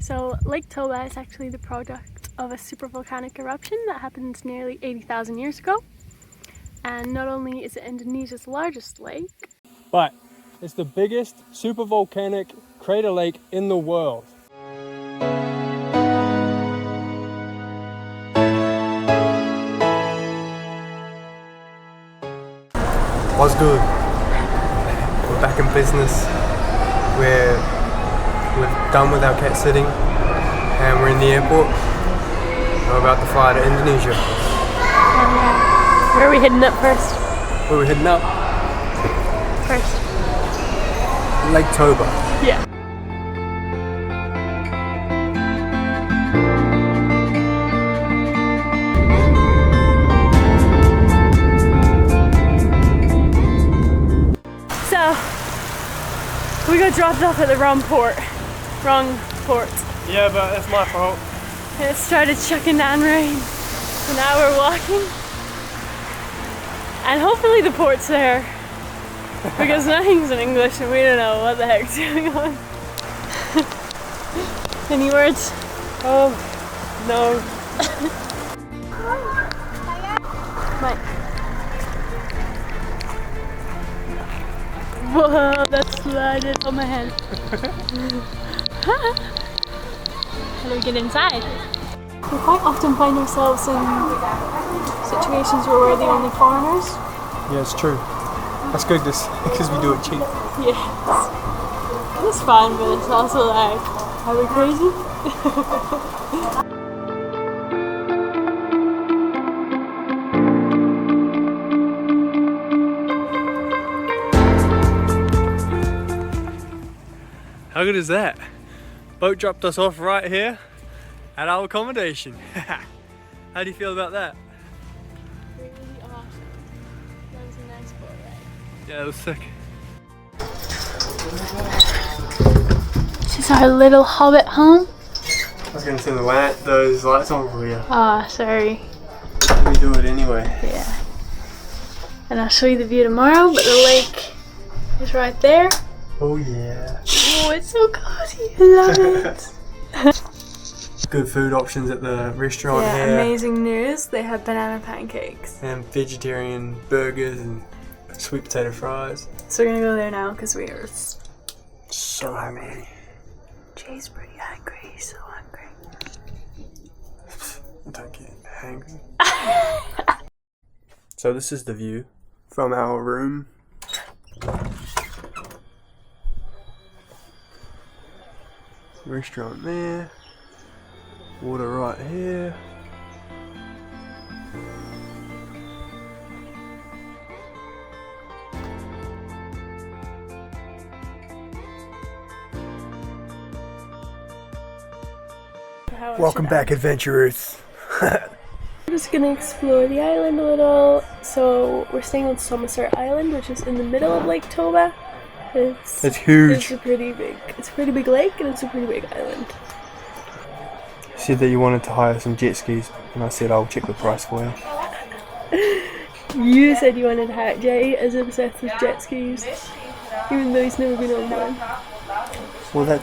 So Lake Toba is actually the product of a supervolcanic eruption that happened nearly 80,000 years ago. And not only is it Indonesia's largest lake, but it's the biggest supervolcanic crater lake in the world. What's good? We're back in business. We're done with our cat sitting and we're in the airport. We're about to fly to Indonesia. Where are we heading up first? Where are we heading up? First. Lake Toba. Yeah. So, we got dropped off at the wrong port. Yeah, but that's my fault. And it started chucking down rain. So now we're walking. And hopefully the port's there. Because nothing's in English and we don't know what the heck's going on. Any words? No. Mike. Whoa, that slided on my head. How do we get inside? We quite often find ourselves in situations where we're the only foreigners. Yeah, it's true. That's good because we do it cheap. Yes. It's fun, but it's also like, are we crazy? How good is that? Boat dropped us off right here at our accommodation. How do you feel about that? Really awesome. That was a nice boat ride. Yeah, it was sick. This is our little hobbit home. I was going to turn those lights on for you. Ah, sorry. We do it anyway. Yeah. And I'll show you the view tomorrow, but the lake is right there. Oh yeah. Oh, it's so cozy. I love it. Good food options at the restaurant Yeah, here. amazing news. They have banana pancakes. And vegetarian burgers and sweet potato fries. So we're gonna go there now because we are So hungry. Jay's pretty hungry. He's so hungry. Don't get hangry. So this is the view from our room. Restaurant there. Water right here. Welcome back, adventurers. We're just gonna explore the island a little. So we're staying on Samosir Island, which is in the middle of Lake Toba. It's huge. It's a pretty big lake and it's a pretty big island. You said that you wanted to hire some jet skis, and I said I'll check the price for you. You said you wanted to hire Jay is obsessed with jet skis, even though he's never been on one. Well, I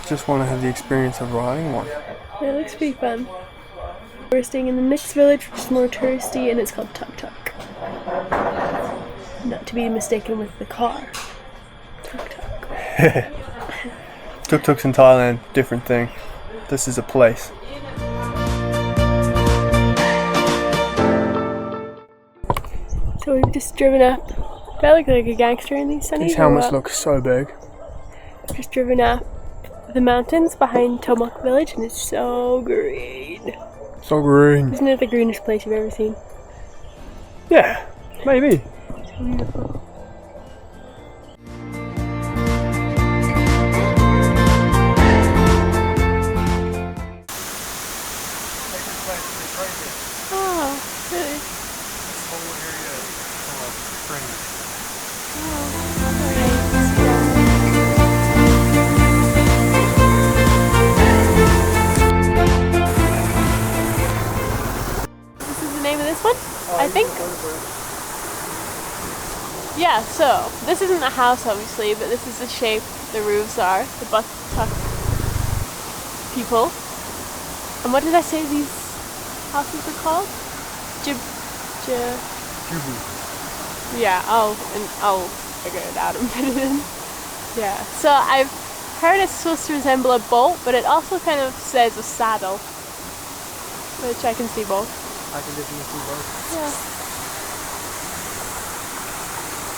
just want to have the experience of riding one. Yeah, it looks pretty fun. We're staying in the next village, which is more touristy, and it's called Tuk Tuk. Not to be mistaken with the car. Tuk Tuk. Tuk-tuks in Thailand, different thing. This is a place. So we've just driven up. Do I look like a gangster in these sunnies? These helmets look so big. Just driven up the mountains behind Toba village, and it's so green. So green. Isn't it the greenest place you've ever seen? Yeah, maybe. It's beautiful. Oh, really? This whole area is full of springs. This is the name of this one, I think. Yeah, so this isn't a house obviously, but this is the shape the roofs are. The people. And what did I say these houses are called? Jubu. Yeah, I'll figure it out and put it in. Yeah, so I've heard it's supposed to resemble a boat, but it also kind of says a saddle, which I can see both. I can definitely see both. Yeah.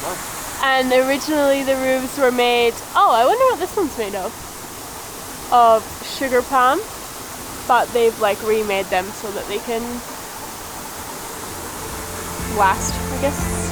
Nice. And originally the roofs were made, oh, I wonder what this one's made of sugar palm, but they've like remade them so that they can last, I guess.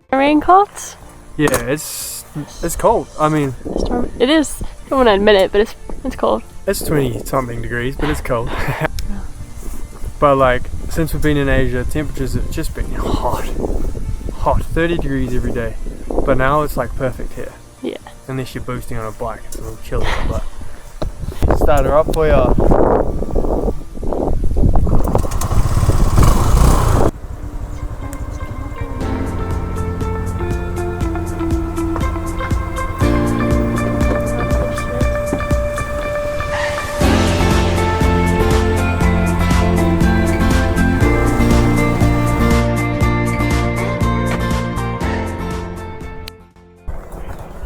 Raincoats? Yeah, it's cold. I mean, it is. I don't want to admit it, but it's cold. it's 20 something degrees, but it's cold. But like, since we've been in Asia, temperatures have just been hot, 30 degrees every day. But now it's like perfect here. Yeah. Unless you're boosting on a bike, it's a little chilly. But start her up for ya.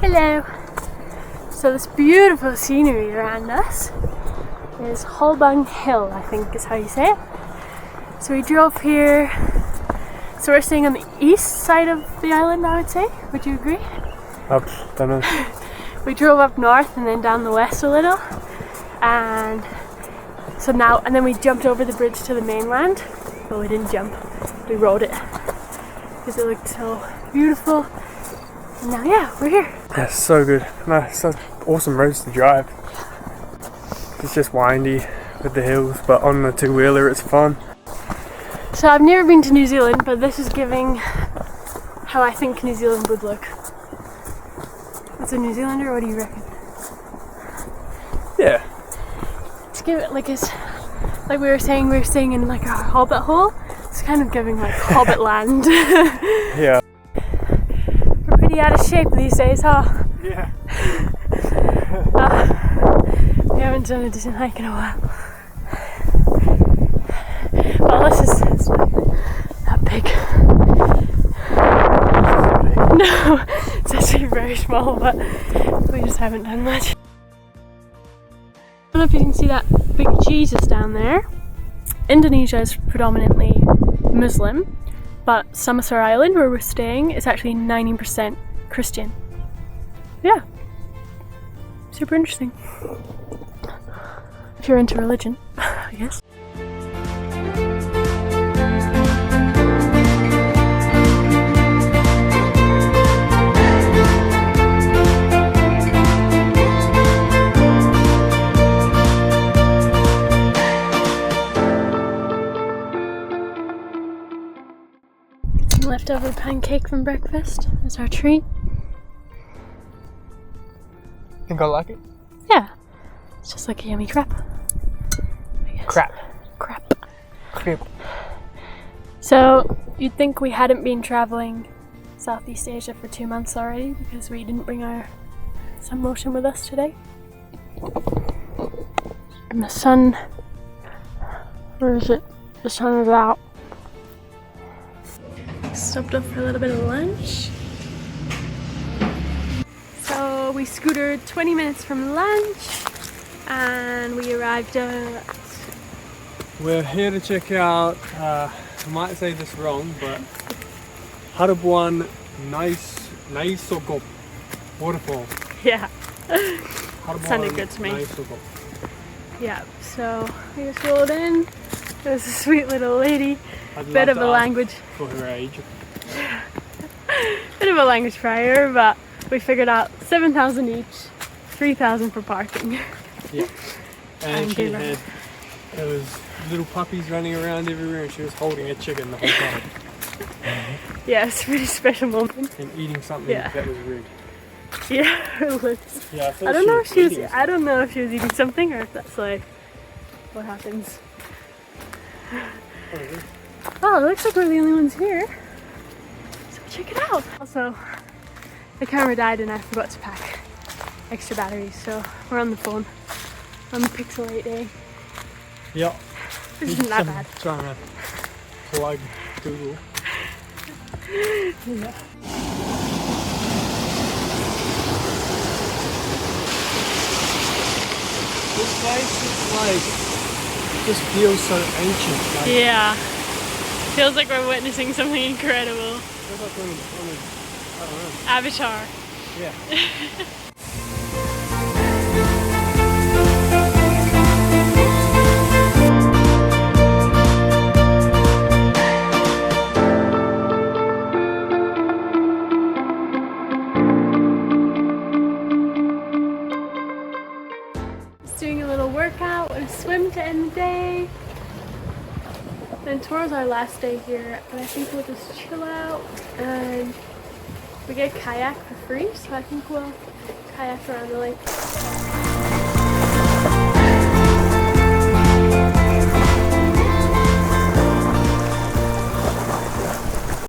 Hello. So this beautiful scenery around us is Holbung Hill, I think is how you say it. So we drove here. So we're staying on the east side of the island, I would say. Would you agree? Don't know. We drove up north and then down the west a little, and so now, and then we jumped over the bridge to the mainland. Well, we didn't jump, we rode it because it looked so beautiful. And now, yeah, we're here. That's so good. No, it's such awesome roads to drive. It's just windy with the hills, but on the two-wheeler it's fun. So I've never been to New Zealand, but this is giving how I think New Zealand would look. As a New Zealander, what do you reckon? Yeah. It's giving, like, it's like we were saying, we were staying in like a hobbit hole. It's kind of giving like Hobbit land. Yeah. We're pretty out of shape these days, huh? Yeah. We haven't done a decent hike in a while. Well, this is it's not that big. No, it's actually very small, but we just haven't done much. I don't know if you can see that big Jesus down there. Indonesia is predominantly Muslim, but Samosir Island, where we're staying, is actually 90% Christian. Yeah. Super interesting. If you're into religion, I guess. Some leftover pancake from breakfast as our treat. Think I like it? Yeah. It's just like a yummy crap, I guess. Crap. Crap. So, you'd think we hadn't been traveling Southeast Asia for 2 months already because we didn't bring our sun lotion with us today. And the sun, where is it? The sun is out. Stopped up for a little bit of lunch. So we scootered 20 minutes from lunch and we arrived at... We're here to check out, I might say this wrong, but Harabuan Naisogop Waterfall. Yeah. Harabuan Sounded good to me. Naisogop. Yeah, so we just rolled in. There's a sweet little lady. I'd Bit love of to a ask language. for her age. Bit of a language barrier, but we figured out 7,000 each, 3,000 for parking. Yeah. And Okay, she had, there was little puppies running around everywhere and she was holding a chicken the whole time. Yeah, it's a pretty special moment. And eating something Yeah. that was rude. Yeah, it was. Yeah, I, thought I don't know if she was. eating I don't know if she was eating something or if that's like what happens. something. Oh, it looks like we're the only ones here. So check it out. Also, the camera died and I forgot to pack extra batteries, so we're on the phone on the Pixel 8A. Yeah. Which isn't that bad. Trying to plug Google. Yeah. This place is like just feels so ancient. Like, Yeah. Feels like we're witnessing something incredible. feels like on a, I don't know. Avatar. Yeah. Just doing a little workout and a swim to end the day. Then tomorrow's our last day here, and I think we'll just chill out and we get kayak for free, so I think we'll kayak around the lake.